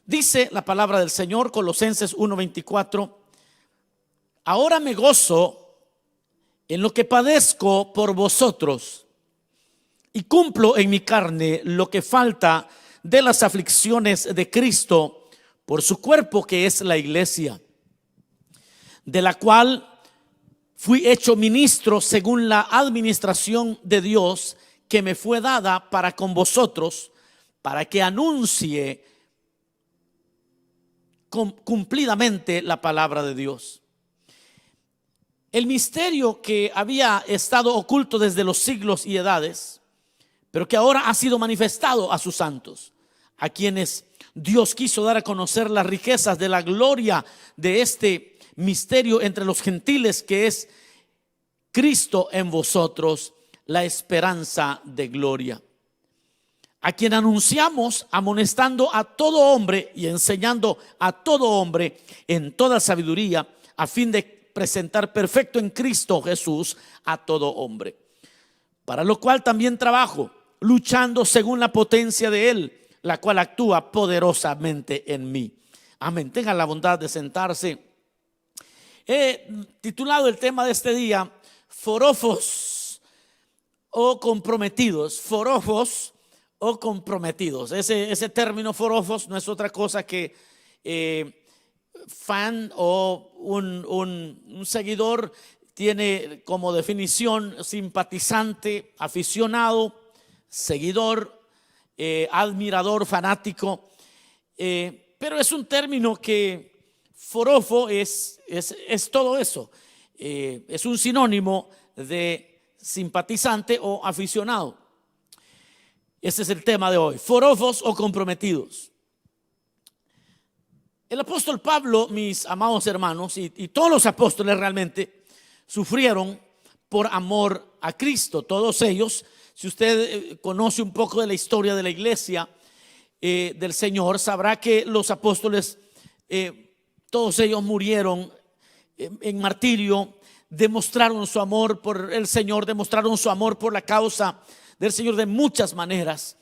Dice la palabra del Señor, Colosenses 1:24: ahora me gozo en lo que padezco por vosotros y cumplo en mi carne lo que falta de las aflicciones de Cristo por su cuerpo, que es la iglesia, de la cual fui hecho ministro según la administración de Dios que me fue dada para con vosotros, para que anuncie cumplidamente la palabra de Dios. El misterio que había estado oculto desde los siglos y edades, pero que ahora ha sido manifestado a sus santos, a quienes Dios quiso dar a conocer las riquezas de la gloria de este misterio entre los gentiles, que es Cristo en vosotros, la esperanza de gloria, a quien anunciamos, amonestando a todo hombre y enseñando a todo hombre en toda sabiduría, a fin de presentar perfecto en Cristo Jesús a todo hombre, para lo cual también trabajo, luchando según la potencia de Él, la cual actúa poderosamente en mí. Amén. Tengan la bondad de sentarse. He titulado el tema de este día: forofos o comprometidos. Forofos o comprometidos. Ese término forofos no es otra cosa que fan o un seguidor. Tiene como definición simpatizante, aficionado, seguidor, admirador, fanático, pero es un término que forofo es todo eso. Es un sinónimo de simpatizante o aficionado. Ese es el tema de hoy: forofos o comprometidos. El apóstol Pablo, mis amados hermanos, y todos los apóstoles realmente sufrieron por amor a Cristo. Todos ellos, si usted conoce un poco de la historia de la iglesia del Señor, sabrá que los apóstoles, todos ellos murieron en martirio, demostraron su amor por el Señor, demostraron su amor por la causa del Señor de muchas maneras.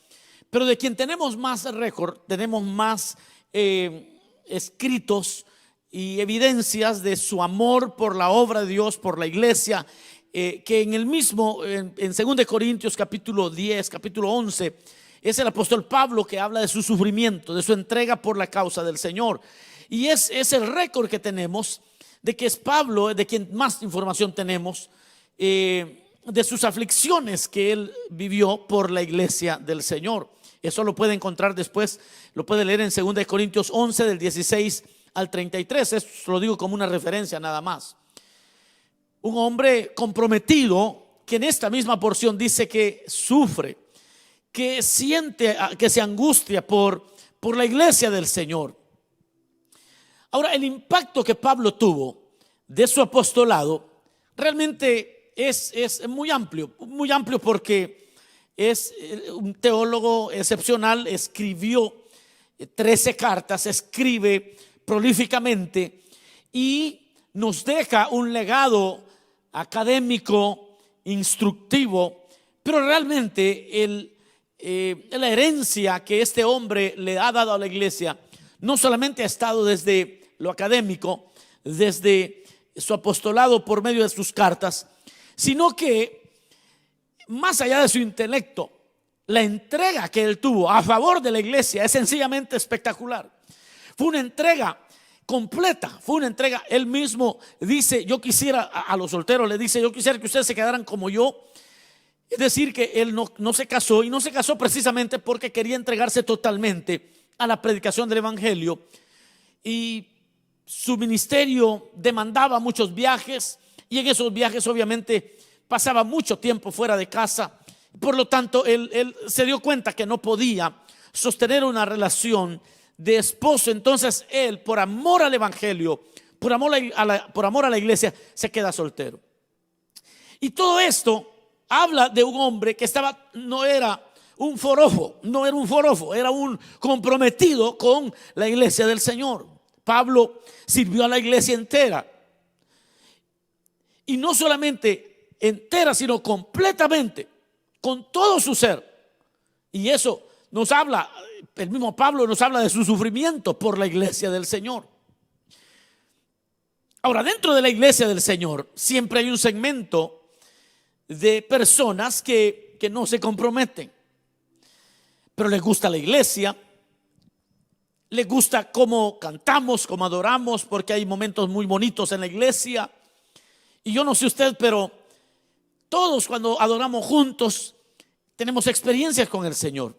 Pero de quien tenemos más récord, tenemos más escritos y evidencias de su amor por la obra de Dios, por la iglesia, que en el mismo, en 2 Corintios capítulo 10, capítulo 11, es el apóstol Pablo que habla de su sufrimiento, de su entrega por la causa del Señor. Y es el récord que tenemos de que es Pablo, de quien más información tenemos, de sus aflicciones que él vivió por la iglesia del Señor. Eso lo puede encontrar después, lo puede leer en 2 Corintios 11 del 16 al 33. Esto lo digo como una referencia nada más. Un hombre comprometido que en esta misma porción dice que sufre, que siente, que se angustia por la iglesia del Señor. Ahora, el impacto que Pablo tuvo de su apostolado realmente es muy amplio porque es un teólogo excepcional. Escribió 13 cartas, escribe prolíficamente y nos deja un legado académico, instructivo, pero realmente la herencia que este hombre le ha dado a la iglesia no solamente ha estado desde lo académico, desde su apostolado por medio de sus cartas, sino que más allá de su intelecto, la entrega que él tuvo a favor de la iglesia es sencillamente espectacular. Fue una entrega completa, fue una entrega. Él mismo dice: yo quisiera, a los solteros le dice: yo quisiera que ustedes se quedaran como yo. Es decir, que él no se casó, y no se casó precisamente porque quería entregarse totalmente a la predicación del evangelio, y su ministerio demandaba muchos viajes, y en esos viajes obviamente pasaba mucho tiempo fuera de casa. Por lo tanto, él se dio cuenta que no podía sostener una relación de esposo. Entonces él, por amor al evangelio, por amor a la iglesia, se queda soltero. Y todo esto habla de un hombre que no era un forofo, era un comprometido con la iglesia del Señor. Pablo sirvió a la iglesia entera, y no solamente entera, sino completamente, con todo su ser. Y eso nos habla el mismo Pablo nos habla de su sufrimiento por la iglesia del Señor. Ahora, dentro de la iglesia del Señor siempre hay un segmento de personas que no se comprometen, pero les gusta la iglesia, les gusta cómo cantamos, cómo adoramos, porque hay momentos muy bonitos en la iglesia. Y yo no sé usted, pero todos cuando adoramos juntos tenemos experiencias con el Señor.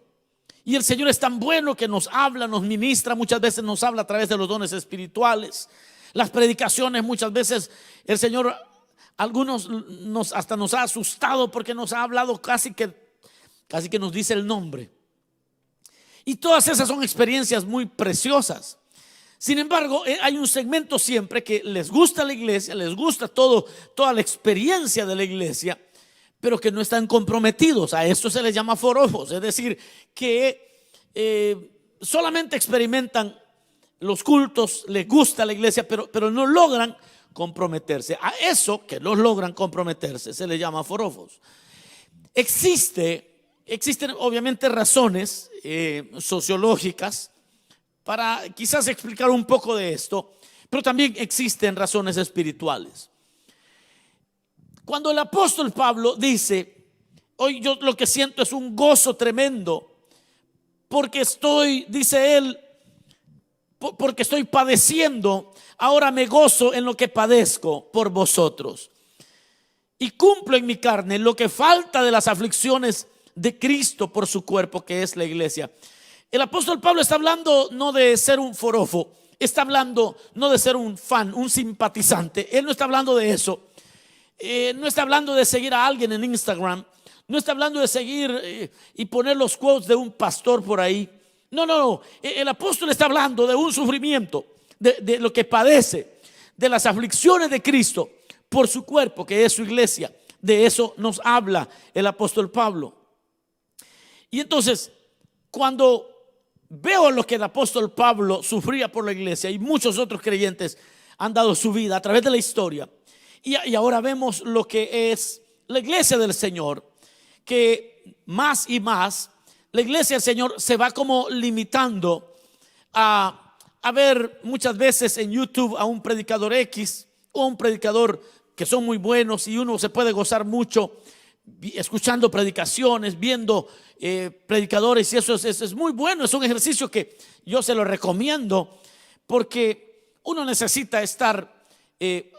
Y el Señor es tan bueno que nos habla, nos ministra, muchas veces nos habla a través de los dones espirituales. Las predicaciones, muchas veces el Señor, algunos hasta nos ha asustado porque nos ha hablado casi que nos dice el nombre. Y todas esas son experiencias muy preciosas. Sin embargo, hay un segmento siempre que les gusta la iglesia, les gusta toda la experiencia de la iglesia, pero que no están comprometidos. A esto se les llama forofos, es decir, que solamente experimentan los cultos, les gusta la iglesia, pero no logran comprometerse. A eso que no logran comprometerse se les llama forofos. Existen obviamente razones sociológicas para quizás explicar un poco de esto, pero también existen razones espirituales. Cuando el apóstol Pablo dice: hoy yo lo que siento es un gozo tremendo, porque dice él, porque estoy padeciendo, ahora me gozo en lo que padezco por vosotros, y cumplo en mi carne lo que falta de las aflicciones de Cristo por su cuerpo, que es la iglesia. El apóstol Pablo está hablando no de ser un forofo, está hablando no de ser un fan, un simpatizante. Él no está hablando de eso. No está hablando de seguir a alguien en Instagram, no está hablando de seguir y poner los quotes de un pastor por ahí. No. El apóstol está hablando de un sufrimiento, de lo que padece, de las aflicciones de Cristo por su cuerpo, que es su iglesia. De eso nos habla el apóstol Pablo. Y entonces, cuando veo lo que el apóstol Pablo sufría por la iglesia, y muchos otros creyentes han dado su vida a través de la historia, y ahora vemos lo que es la iglesia del Señor, que más y más la iglesia del Señor se va como limitando a ver muchas veces en YouTube a un predicador X o a un predicador que son muy buenos, y uno se puede gozar mucho escuchando predicaciones, viendo predicadores, y eso es muy bueno. Es un ejercicio que yo se lo recomiendo, porque uno necesita estar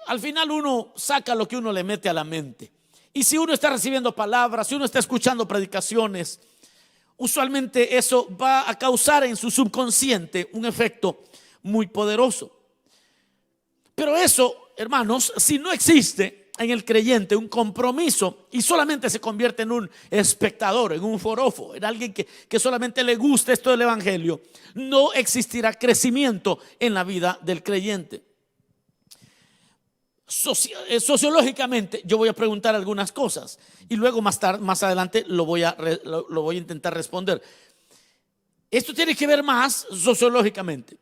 al final uno saca lo que uno le mete a la mente, y si uno está recibiendo palabras, si uno está escuchando predicaciones, usualmente eso va a causar en su subconsciente un efecto muy poderoso. Pero eso, hermanos, si no existe en el creyente un compromiso y solamente se convierte en un espectador, en un forofo, en alguien que solamente le gusta esto del evangelio, no existirá crecimiento en la vida del creyente. Sociológicamente yo voy a preguntar algunas cosas y luego más adelante lo voy a intentar responder. Esto tiene que ver más sociológicamente.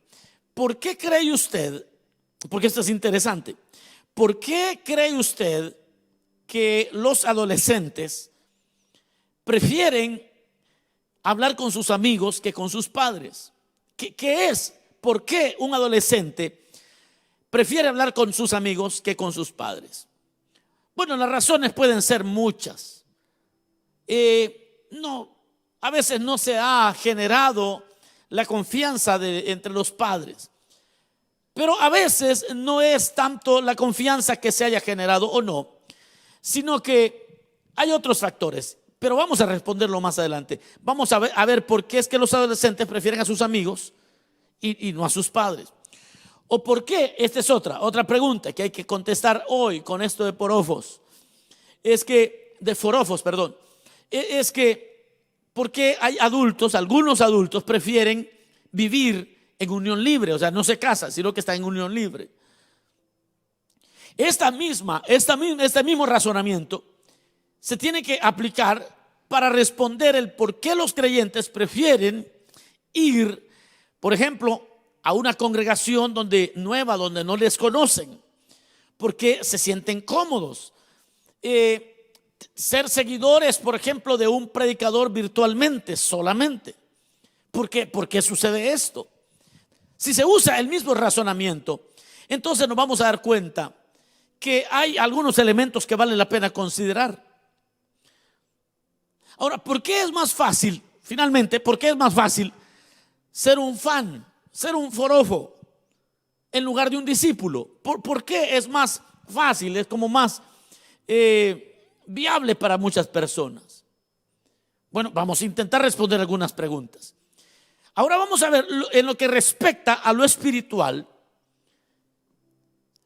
¿Por qué cree usted? Porque esto es interesante. ¿Por qué cree usted que los adolescentes prefieren hablar con sus amigos que con sus padres? ¿Qué es? ¿Por qué un adolescente prefiere hablar con sus amigos que con sus padres? Bueno, las razones pueden ser muchas. A veces no se ha generado la confianza entre los padres. Pero a veces no es tanto la confianza que se haya generado o no, sino que hay otros factores. Pero vamos a responderlo más adelante. Vamos a ver por qué es que los adolescentes prefieren a sus amigos y no a sus padres. ¿O por qué? Esta es otra pregunta que hay que contestar hoy con esto de forofos. Es que ¿por qué hay algunos adultos prefieren vivir en unión libre? O sea, no se casan, sino que están en unión libre. Este mismo razonamiento se tiene que aplicar para responder el por qué los creyentes prefieren ir, por ejemplo, a una congregación donde no les conocen, porque se sienten cómodos. Ser seguidores, por ejemplo, de un predicador virtualmente solamente, ¿Por qué sucede esto? Si se usa el mismo razonamiento, entonces nos vamos a dar cuenta que hay algunos elementos que vale la pena considerar. Ahora, ¿por qué es más fácil, finalmente, por qué es más fácil ser un fan, ser un forofo en lugar de un discípulo? ¿Por qué es más fácil, es como más viable para muchas personas? Bueno, vamos a intentar responder algunas preguntas. Ahora vamos a ver en lo que respecta a lo espiritual,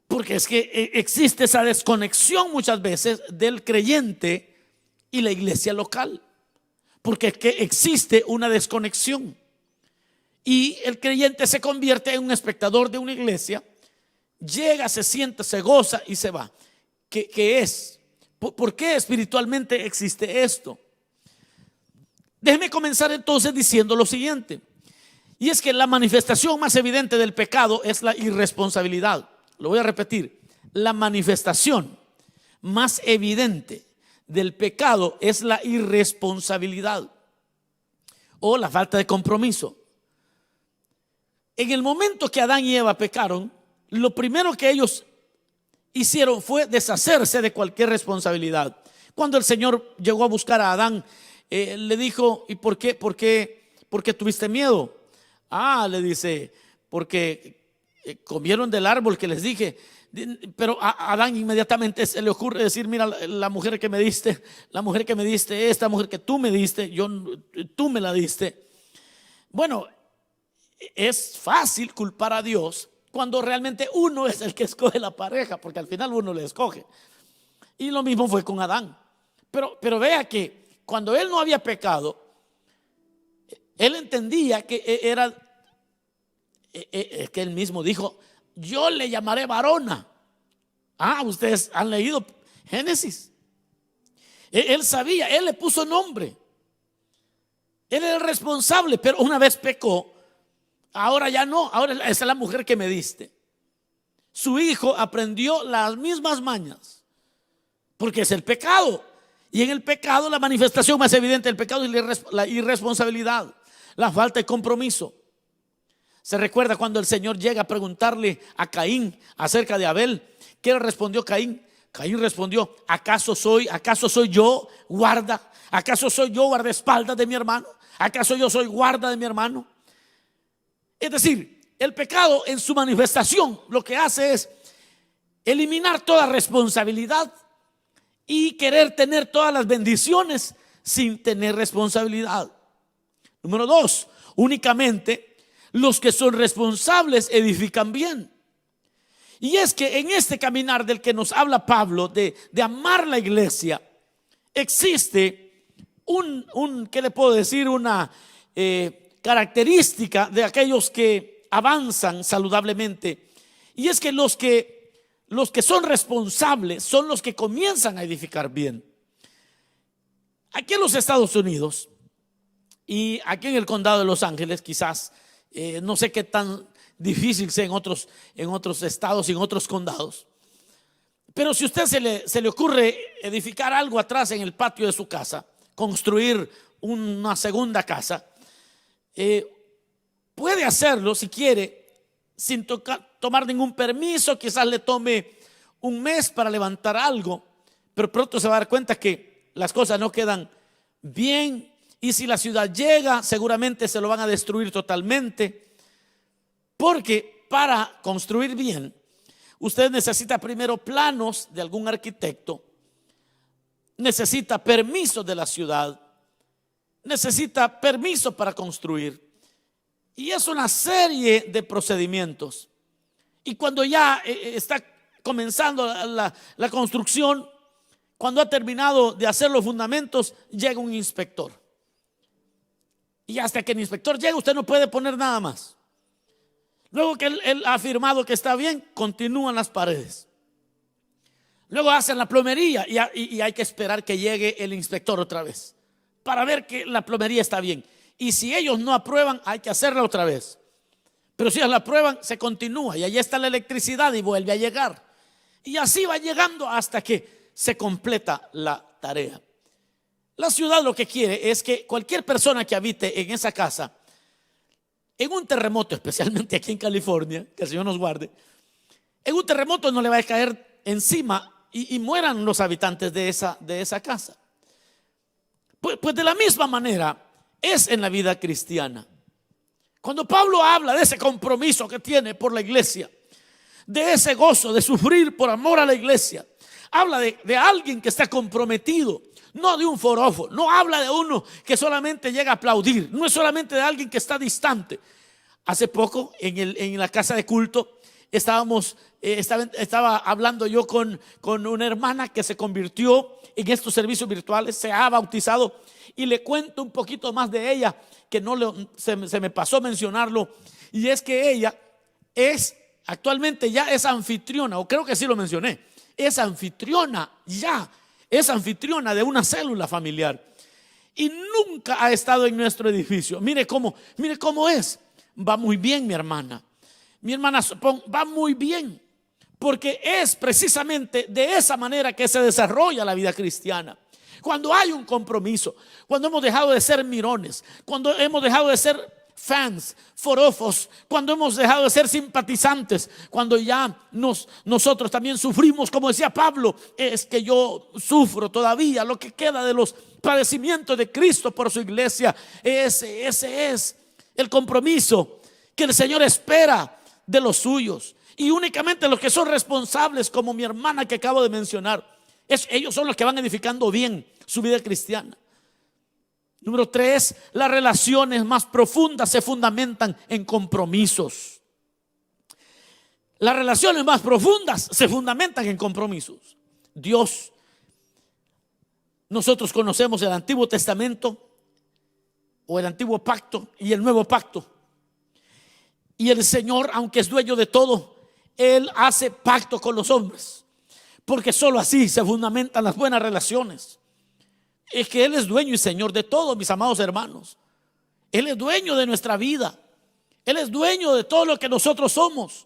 porque es que existe esa desconexión muchas veces del creyente y la iglesia local, porque es que existe una desconexión y el creyente se convierte en un espectador de una iglesia, llega, se sienta, se goza y se va. ¿Qué es? ¿Por qué espiritualmente existe esto? Déjeme comenzar entonces diciendo lo siguiente, y es que la manifestación más evidente del pecado es la irresponsabilidad. Lo voy a repetir, la manifestación más evidente del pecado es la irresponsabilidad o la falta de compromiso. En el momento que Adán y Eva pecaron, lo primero que ellos hicieron fue deshacerse de cualquier responsabilidad. Cuando el Señor llegó a buscar a Adán, le dijo: ¿y por qué tuviste miedo? Le dice: porque comieron del árbol que les dije. Pero a Adán inmediatamente se le ocurre decir: mira, la mujer que me diste, esta mujer que tú me diste, tú me la diste. Bueno, es fácil culpar a Dios cuando realmente uno es el que escoge la pareja, porque al final uno le escoge. Y lo mismo fue con Adán. Pero vea que cuando él no había pecado, él entendía que era, que él mismo dijo: yo le llamaré varona. Ustedes han leído Génesis. Él sabía, él le puso nombre. Él era el responsable, pero una vez pecó, ahora ya no, ahora esa es la mujer que me diste. Su hijo aprendió las mismas mañas, porque es el pecado. Y en el pecado, la manifestación más evidente del pecado es la irresponsabilidad, la falta de compromiso. Se recuerda cuando el Señor llega a preguntarle a Caín acerca de Abel. ¿Qué le respondió Caín? Caín respondió: ¿acaso soy yo guarda? ¿Acaso soy yo guardaespaldas de mi hermano? ¿Acaso yo soy guarda de mi hermano? Es decir, el pecado en su manifestación lo que hace es eliminar toda responsabilidad y querer tener todas las bendiciones sin tener responsabilidad. Número 2, únicamente los que son responsables edifican bien. Y es que en este caminar del que nos habla Pablo, de amar la iglesia, existe ¿qué le puedo decir? Una característica de aquellos que avanzan saludablemente. Y es que los que son responsables son los que comienzan a edificar bien. Aquí en los Estados Unidos y aquí en el condado de Los Ángeles, quizás no sé qué tan difícil sea en otros estados y en otros condados, pero si a usted se le ocurre edificar algo atrás en el patio de su casa, construir una segunda casa, puede hacerlo si quiere sin tomar ningún permiso. Quizás le tome un mes para levantar algo, pero pronto se va a dar cuenta que las cosas no quedan bien, y si la ciudad llega, seguramente se lo van a destruir totalmente. Porque para construir bien, usted necesita primero planos de algún arquitecto, necesita permiso de la ciudad, necesita permiso para construir, y es una serie de procedimientos. Y cuando ya está comenzando la construcción, cuando ha terminado de hacer los fundamentos, llega un inspector. Y hasta que el inspector llegue, usted no puede poner nada más. Luego que él ha afirmado que está bien, continúan las paredes. Luego hacen la plomería y hay que esperar que llegue el inspector otra vez para ver que la plomería está bien. Y si ellos no aprueban, hay que hacerla otra vez. Pero si ellos la aprueban, se continúa y allí está la electricidad y vuelve a llegar. Y así va llegando hasta que se completa la tarea. La ciudad lo que quiere es que cualquier persona que habite en esa casa en un terremoto, especialmente aquí en California, que el Señor nos guarde, en un terremoto no le va a caer encima y mueran los habitantes de esa casa. Pues de la misma manera es en la vida cristiana. Cuando Pablo habla de ese compromiso que tiene por la iglesia, de ese gozo de sufrir por amor a la iglesia, habla de alguien que está comprometido, no de un forofo. No habla de uno que solamente llega a aplaudir, no es solamente de alguien que está distante. Hace poco en la casa de culto estaba hablando yo con una hermana que se convirtió en estos servicios virtuales, se ha bautizado, y le cuento un poquito más de ella, que se me pasó mencionarlo. Y es que ella actualmente ya es anfitriona, o creo que sí lo mencioné, es anfitriona de una célula familiar, y nunca ha estado en nuestro edificio. Mire cómo es. Va muy bien, mi hermana va muy bien, porque es precisamente de esa manera que se desarrolla la vida cristiana. Cuando hay un compromiso, cuando hemos dejado de ser mirones, cuando hemos dejado de ser fans, forofos, cuando hemos dejado de ser simpatizantes, cuando ya nosotros también sufrimos, como decía Pablo, es que yo sufro todavía lo que queda de los padecimientos de Cristo por su iglesia. Ese es el compromiso que el Señor espera de los suyos, y únicamente los que son responsables, como mi hermana que acabo de mencionar, ellos son los que van edificando bien su vida cristiana. Número 3, las relaciones más profundas se fundamentan en compromisos. Las relaciones más profundas se fundamentan en compromisos. Dios, nosotros conocemos el Antiguo Testamento o el Antiguo Pacto y el Nuevo Pacto. Y el Señor, aunque es dueño de todo, Él hace pacto con los hombres, porque solo así se fundamentan las buenas relaciones. Es que Él es dueño y Señor de todo, mis amados hermanos. Él es dueño de nuestra vida. Él es dueño de todo lo que nosotros somos.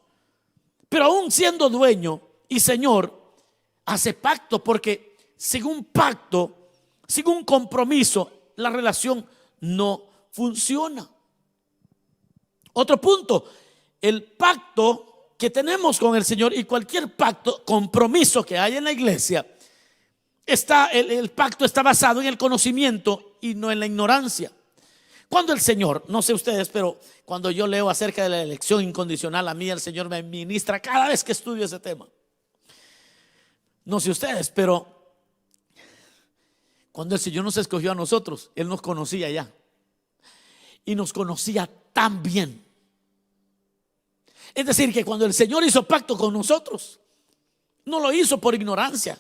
Pero aún siendo dueño y Señor, hace pacto, porque sin un pacto, sin un compromiso, la relación no funciona. Otro punto, el pacto que tenemos con el Señor, y cualquier pacto, compromiso que hay en la iglesia, el pacto está basado en el conocimiento y no en la ignorancia. Cuando el Señor, no sé ustedes, pero cuando yo leo acerca de la elección incondicional, a mí el Señor me ministra cada vez que estudio ese tema. No sé ustedes, pero cuando el Señor nos escogió a nosotros, Él nos conocía ya, y nos conocía tan bien. Es decir, que cuando el Señor hizo pacto con nosotros, no lo hizo por ignorancia,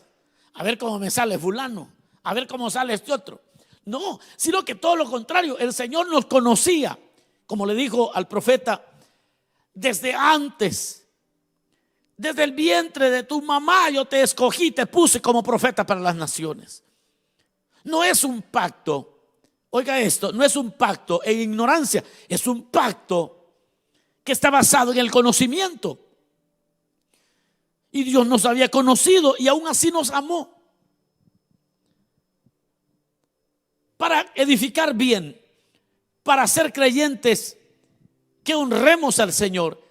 a ver cómo me sale fulano, a ver cómo sale este otro. No, sino que todo lo contrario, el Señor nos conocía, como le dijo al profeta, desde antes, desde el vientre de tu mamá yo te escogí, te puse como profeta para las naciones. No es un pacto, oiga esto, no es un pacto en ignorancia, es un pacto que está basado en el conocimiento. Y Dios nos había conocido y aún así nos amó. Para edificar bien, para ser creyentes que honremos al Señor,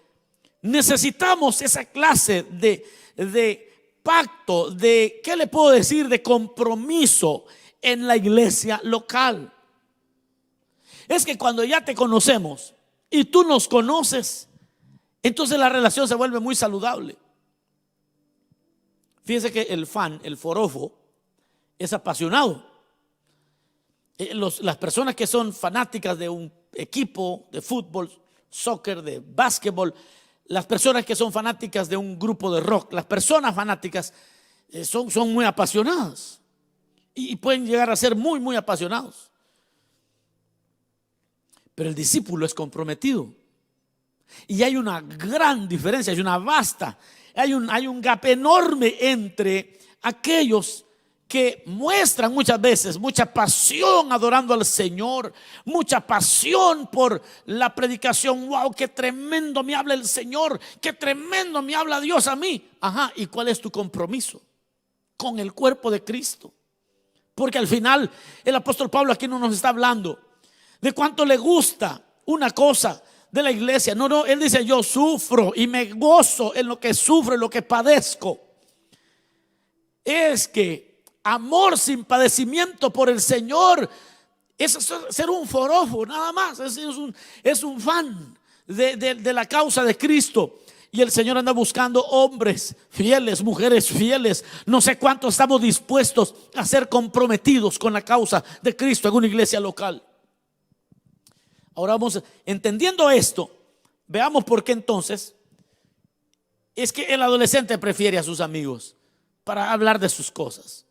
necesitamos esa clase de pacto, ¿qué le puedo decir? De compromiso en la iglesia local. Es que cuando ya te conocemos y tú nos conoces, entonces la relación se vuelve muy saludable. Fíjense que el forofo, es apasionado. Las personas que son fanáticas de un equipo de fútbol, soccer, de básquetbol, las personas que son fanáticas de un grupo de rock, las personas fanáticas son muy apasionadas y pueden llegar a ser muy, muy apasionados. Pero el discípulo es comprometido. Y hay una gran diferencia, hay un gap enorme entre aquellos que muestran muchas veces mucha pasión adorando al Señor, mucha pasión por la predicación. Wow, qué tremendo me habla el Señor, qué tremendo me habla Dios a mí. Ajá, ¿y cuál es tu compromiso con el cuerpo de Cristo? Porque al final el apóstol Pablo aquí no nos está hablando de cuánto le gusta una cosa de la iglesia. No, no, él dice: yo sufro y me gozo en lo que sufro, en lo que padezco. Es que amor sin padecimiento por el Señor es ser un forofo, nada más. Es un fan de la causa de Cristo. Y el Señor anda buscando hombres fieles, mujeres fieles. No sé cuántos estamos dispuestos a ser comprometidos con la causa de Cristo en una iglesia local. Ahora vamos entendiendo esto. Veamos por qué entonces es que el adolescente prefiere a sus amigos para hablar de sus cosas.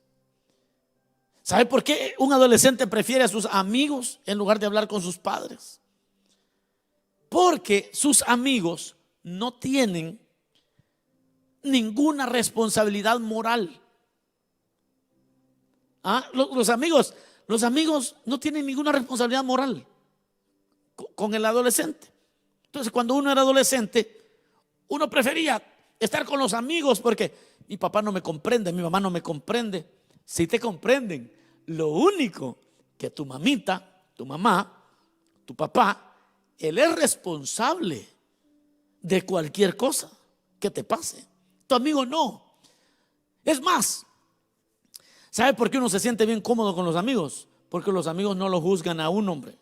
¿Sabe por qué un adolescente prefiere a sus amigos en lugar de hablar con sus padres? Porque sus amigos no tienen ninguna responsabilidad moral. Los amigos no tienen ninguna responsabilidad moral con el adolescente. Entonces, cuando uno era adolescente, uno prefería estar con los amigos porque mi papá no me comprende, mi mamá no me comprende. Si te comprenden, lo único que tu mamita, tu mamá, tu papá, él es responsable de cualquier cosa que te pase. Tu amigo no. Es más, ¿sabe por qué uno se siente bien cómodo con los amigos? Porque los amigos no lo juzgan a un hombre.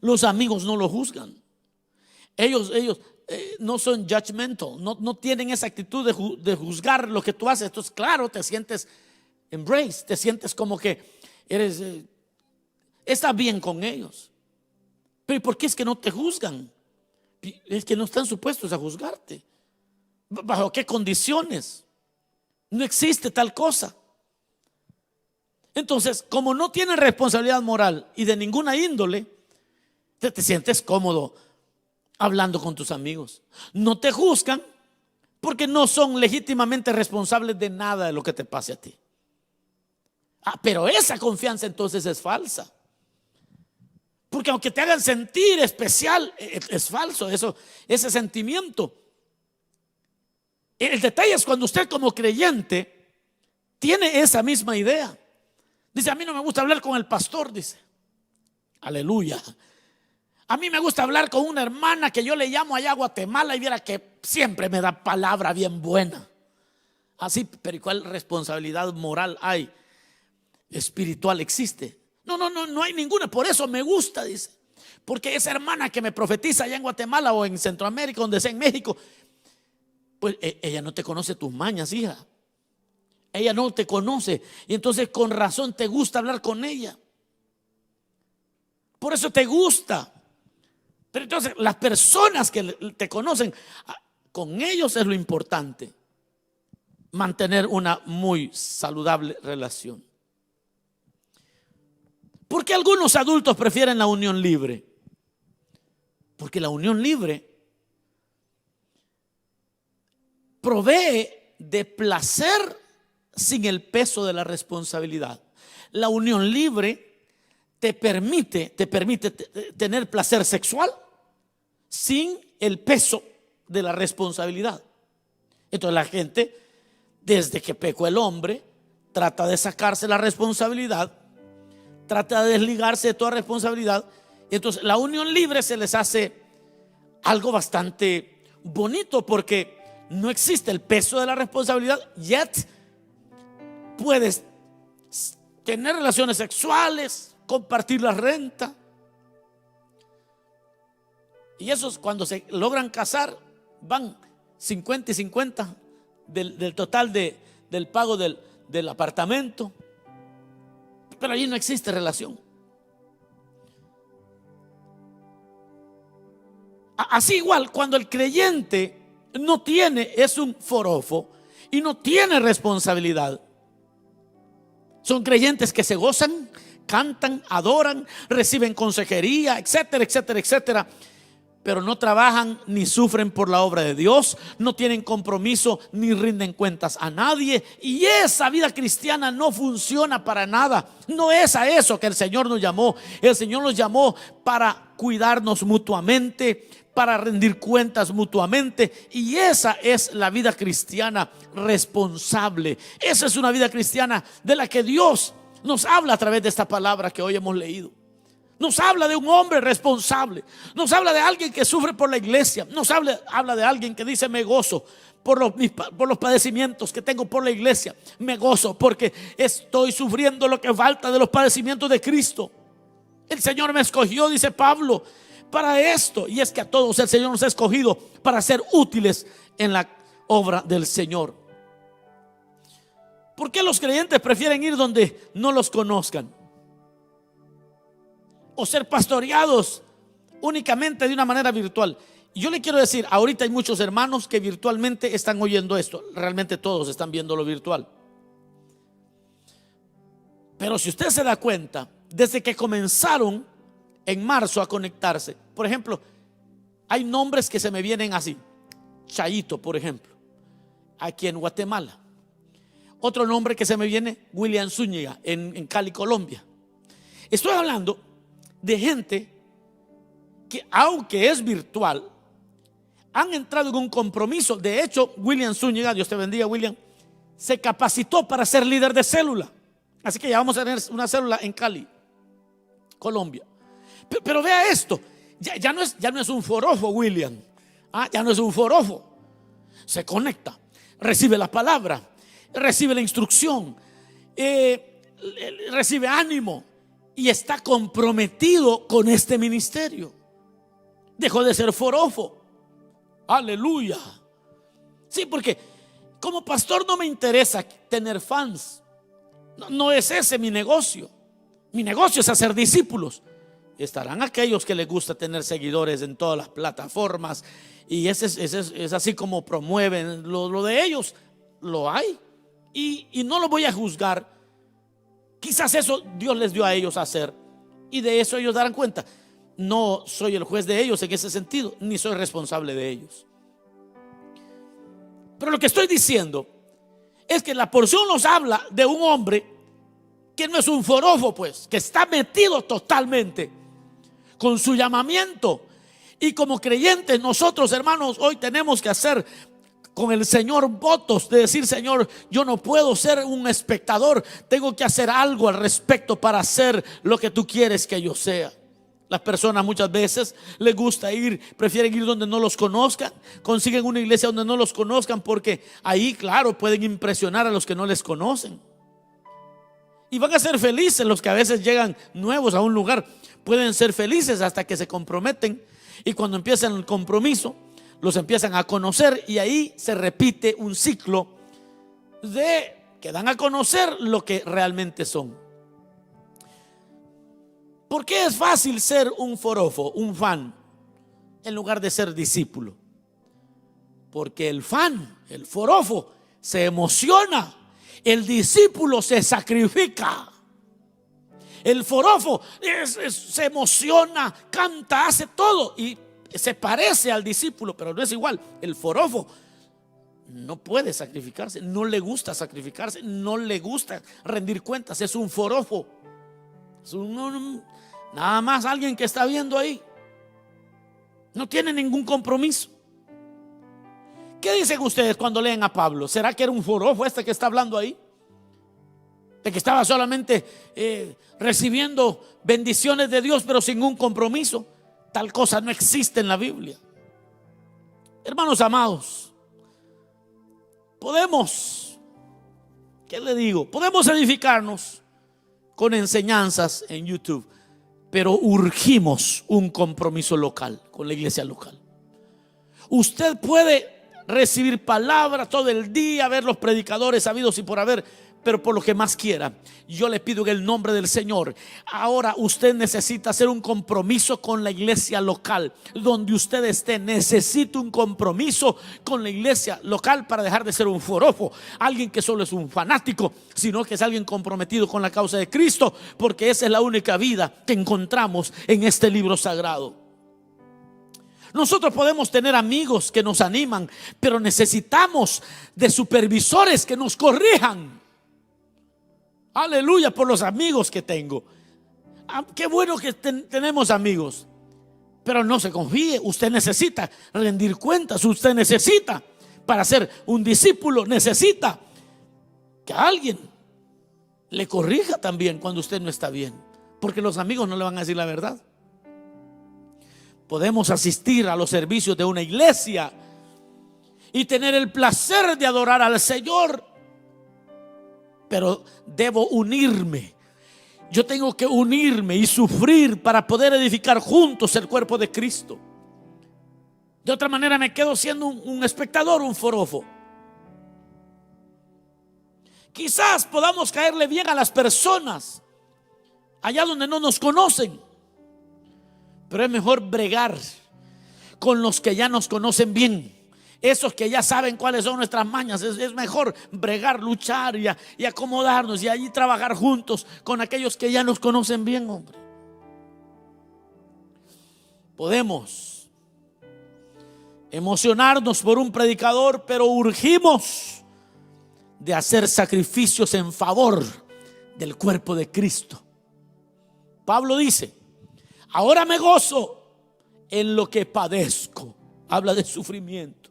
Los amigos no lo juzgan. Ellos no son judgmental, no tienen esa actitud de juzgar lo que tú haces. Entonces, claro, te sientes embrace, te sientes como que eres, estás bien con ellos. Pero ¿por qué es que no te juzgan? Es que no están supuestos a juzgarte. ¿Bajo qué condiciones? No existe tal cosa. Entonces, como no tienen responsabilidad moral y de ninguna índole, te sientes cómodo hablando con tus amigos. No te juzgan porque no son legítimamente responsables de nada de lo que te pase a ti. Pero esa confianza entonces es falsa. Porque aunque te hagan sentir especial, es falso ese sentimiento. El detalle es cuando usted como creyente tiene esa misma idea. Dice: a mí no me gusta hablar con el pastor, dice. Aleluya. A mí me gusta hablar con una hermana que yo le llamo allá a Guatemala y viera que siempre me da palabra bien buena. Así, pero ¿y cuál responsabilidad moral hay? Espiritual existe. No hay ninguna. Por eso me gusta, dice. Porque esa hermana que me profetiza allá en Guatemala o en Centroamérica, donde sea, en México, pues ella no te conoce tus mañas, hija. Ella no te conoce. Y entonces con razón te gusta hablar con ella. Por eso te gusta. Pero entonces las personas que te conocen, con ellos es lo importante. Mantener una muy saludable relación. ¿Por qué algunos adultos prefieren la unión libre? Porque la unión libre provee de placer sin el peso de la responsabilidad. La unión libre te permite tener placer sexual sin el peso de la responsabilidad. Entonces la gente, desde que pecó el hombre, trata de sacarse la responsabilidad, trata de desligarse de toda responsabilidad. Entonces la unión libre se les hace algo bastante bonito porque no existe el peso de la responsabilidad. Yet puedes tener relaciones sexuales, compartir la renta. Y esos, cuando se logran casar, van 50 y 50 del total del pago del apartamento. Pero allí no existe relación. Así igual, cuando el creyente no tiene, es un forofo y no tiene responsabilidad. Son creyentes que se gozan, cantan, adoran, reciben consejería, etcétera, etcétera, etcétera. Pero no trabajan ni sufren por la obra de Dios, no tienen compromiso ni rinden cuentas a nadie. Y esa vida cristiana no funciona para nada. No es a eso que el Señor nos llamó. El Señor nos llamó para cuidarnos mutuamente, para rendir cuentas mutuamente. Y esa es la vida cristiana responsable. Esa es una vida cristiana de la que Dios nos habla a través de esta palabra que hoy hemos leído. Nos habla de un hombre responsable. Nos habla de alguien que sufre por la iglesia. Nos habla de alguien que dice: me gozo por los padecimientos que tengo por la iglesia. Me gozo porque estoy sufriendo lo que falta de los padecimientos de Cristo. El Señor me escogió, dice Pablo, para esto. Y es que a todos el Señor nos ha escogido para ser útiles en la obra del Señor. ¿Por qué los creyentes prefieren ir donde no los conozcan? O ser pastoreados únicamente de una manera virtual. Y yo le quiero decir, ahorita hay muchos hermanos que virtualmente están oyendo esto. Realmente todos están viendo lo virtual. Pero si usted se da cuenta, desde que comenzaron en marzo a conectarse, por ejemplo, hay nombres que se me vienen así. Chayito, por ejemplo, aquí en Guatemala. Otro nombre que se me viene: William Zúñiga, en Cali, Colombia. Estoy hablando de gente que, aunque es virtual, han entrado en un compromiso. De hecho, William Zúñiga, Dios te bendiga, William, se capacitó para ser líder de célula. Así que ya vamos a tener una célula en Cali, Colombia. Pero vea esto, ya no es un forofo, William. Ya no es un forofo. Se conecta, recibe la palabra, recibe la instrucción, recibe ánimo y está comprometido con este ministerio. Dejó de ser forofo. Aleluya. Sí, porque como pastor no me interesa tener fans. No es ese mi negocio. Mi negocio es hacer discípulos. Estarán aquellos que les gusta tener seguidores en todas las plataformas, y es así como promueven lo de ellos. Lo hay, y no lo voy a juzgar. Quizás eso Dios les dio a ellos a hacer, y de eso ellos darán cuenta. No soy el juez de ellos en ese sentido, ni soy responsable de ellos. Pero lo que estoy diciendo es que la porción nos habla de un hombre que no es un forofo, pues, que está metido totalmente con su llamamiento. Y como creyentes nosotros, hermanos, hoy tenemos que hacer con el Señor votos de decir: Señor, yo no puedo ser un espectador, tengo que hacer algo al respecto para hacer lo que tú quieres que yo sea. Las personas muchas veces les gusta prefieren ir donde no los conozcan, consiguen una iglesia donde no los conozcan, porque ahí, claro, pueden impresionar a los que no les conocen. Y van a ser felices los que a veces llegan nuevos a un lugar. Pueden ser felices hasta que se comprometen, y cuando empiezan el compromiso los empiezan a conocer, y ahí se repite un ciclo de que dan a conocer lo que realmente son. ¿Por qué es fácil ser un forofo, un fan, en lugar de ser discípulo? Porque el fan, el forofo, se emociona. El discípulo se sacrifica. El forofo se emociona, canta, hace todo y se parece al discípulo, pero no es igual. El forofo no puede sacrificarse, no le gusta sacrificarse, no le gusta rendir cuentas. Es un forofo, es nada más alguien que está viendo ahí. No tiene ningún compromiso. ¿Qué dicen ustedes cuando leen a Pablo? ¿Será que era un forofo este que está hablando ahí? De que estaba solamente recibiendo bendiciones de Dios, pero sin un compromiso. Tal cosa no existe en la Biblia. Hermanos amados, ¿qué le digo? Podemos edificarnos con enseñanzas en YouTube, pero urgimos un compromiso local con la iglesia local. Usted puede recibir palabra todo el día, ver los predicadores habidos y por haber, pero por lo que más quiera, yo le pido en el nombre del Señor, ahora usted necesita hacer un compromiso con la iglesia local. Donde usted esté, necesita un compromiso con la iglesia local para dejar de ser un forofo, alguien que solo es un fanático, sino que es alguien comprometido con la causa de Cristo, porque esa es la única vida que encontramos en este libro sagrado. Nosotros podemos tener amigos que nos animan, pero necesitamos de supervisores que nos corrijan. Aleluya por los amigos que tengo. Qué bueno que tenemos amigos, pero no se confíe. Usted necesita rendir cuentas. Usted necesita, para ser un discípulo, necesita que alguien le corrija también cuando usted no está bien, porque los amigos no le van a decir la verdad. Podemos asistir a los servicios de una iglesia y tener el placer de adorar al Señor, pero debo unirme. Yo tengo que unirme y sufrir para poder edificar juntos el cuerpo de Cristo. De otra manera me quedo siendo un espectador, un forofo. Quizás podamos caerle bien a las personas allá donde no nos conocen, pero es mejor bregar con los que ya nos conocen bien, esos que ya saben cuáles son nuestras mañas. Es mejor bregar, luchar y acomodarnos y allí trabajar juntos con aquellos que ya nos conocen bien, hombre. Podemos emocionarnos por un predicador, pero urgimos de hacer sacrificios en favor del cuerpo de Cristo. Pablo dice: ahora me gozo en lo que padezco. Habla de sufrimiento.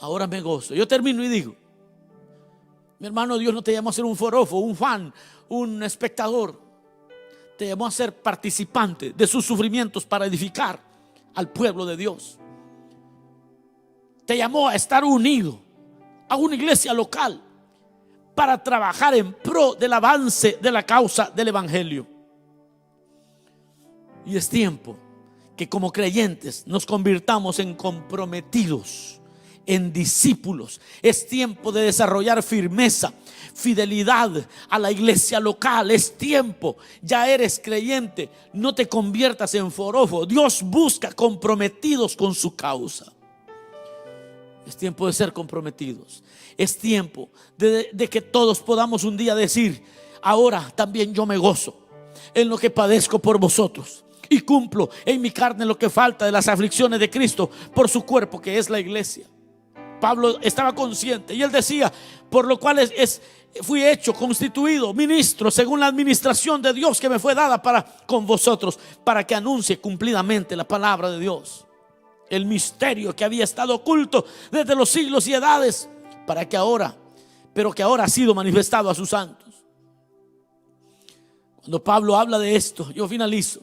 Ahora me gozo. Yo termino y digo: mi hermano, Dios no te llamó a ser un forofo, un fan, un espectador. Te llamó a ser participante de sus sufrimientos para edificar al pueblo de Dios. Te llamó a estar unido a una iglesia local para trabajar en pro del avance de la causa del evangelio. Y es tiempo que como creyentes nos convirtamos en comprometidos, en discípulos. Es tiempo de desarrollar firmeza, fidelidad a la iglesia local. Es tiempo, ya eres creyente, no te conviertas en forofo. Dios busca comprometidos con su causa. Es tiempo de ser comprometidos. Es tiempo de que todos podamos un día decir: ahora también yo me gozo en lo que padezco por vosotros, y cumplo en mi carne lo que falta de las aflicciones de Cristo por su cuerpo, que es la iglesia. Pablo estaba consciente y él decía: por lo cual fui hecho, constituido ministro según la administración de Dios que me fue dada con vosotros, para que anuncie cumplidamente la palabra de Dios, el misterio que había estado oculto desde los siglos y edades, pero que ahora ha sido manifestado a sus santos. Cuando Pablo habla de esto, yo finalizo.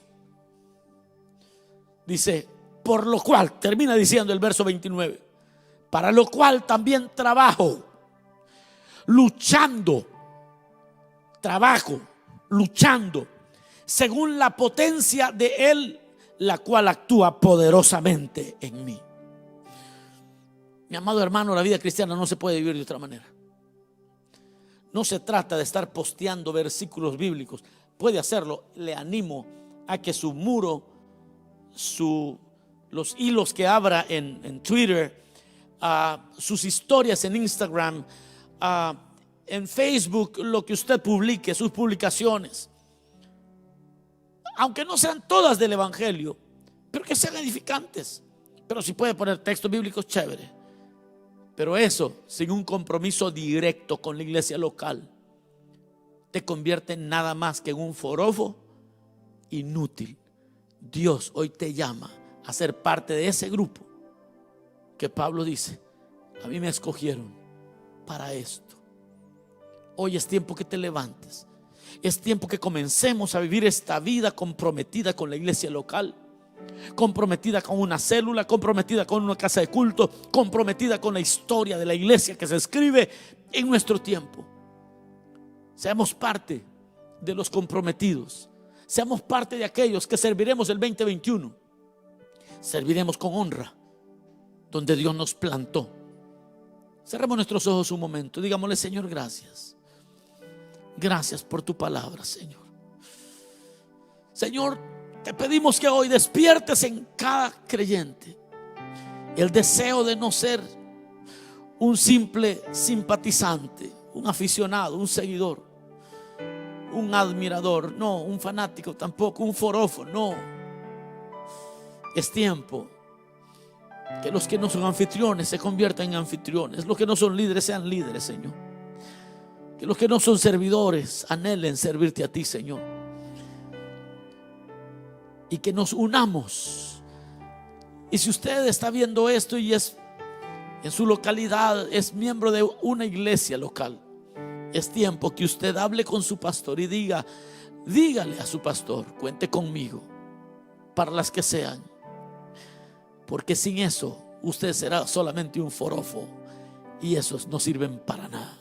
Dice: por lo cual, termina diciendo el verso 29, para lo cual también trabajo, luchando, según la potencia de Él, la cual actúa poderosamente en mí. Mi amado hermano, la vida cristiana no se puede vivir de otra manera. No se trata de estar posteando versículos bíblicos. Puede hacerlo, le animo a que su muro, los hilos que abra en Twitter, sus historias en Instagram, en Facebook, lo que usted publique, sus publicaciones, aunque no sean todas del evangelio, pero que sean edificantes. Pero si puede poner textos bíblicos, chévere. Pero eso, sin un compromiso directo con la iglesia local, te convierte en nada más que en un forofo inútil. Dios hoy te llama a ser parte de ese grupo que Pablo dice: a mí me escogieron para esto. Hoy es tiempo que te levantes. Es tiempo que comencemos a vivir esta vida comprometida con la iglesia local, comprometida con una célula, comprometida con una casa de culto, comprometida con la historia de la iglesia que se escribe en nuestro tiempo. Seamos parte de los comprometidos. Seamos parte de aquellos que serviremos el 2021. Serviremos con honra donde Dios nos plantó. Cerremos nuestros ojos un momento. Digámosle: Señor, gracias. Gracias por tu palabra, Señor. Señor, te pedimos que hoy despiertes en cada creyente el deseo de no ser un simple simpatizante, un aficionado, un seguidor, un admirador, no, un fanático tampoco, un forofo, no. Es tiempo que los que no son anfitriones se conviertan en anfitriones, los que no son líderes sean líderes, Señor. Que los que no son servidores anhelen servirte a ti, Señor. Y que nos unamos. Y si usted está viendo esto y es en su localidad, es miembro de una iglesia local, es tiempo que usted hable con su pastor y diga: dígale a su pastor: cuente conmigo para las que sean, porque sin eso usted será solamente un forofo y esos no sirven para nada.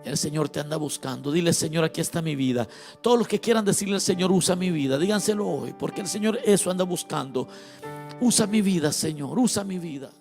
El Señor te anda buscando. Dile: Señor, aquí está mi vida. Todos los que quieran decirle al Señor: usa mi vida, díganselo hoy, porque el Señor eso anda buscando. Usa mi vida, Señor, usa mi vida.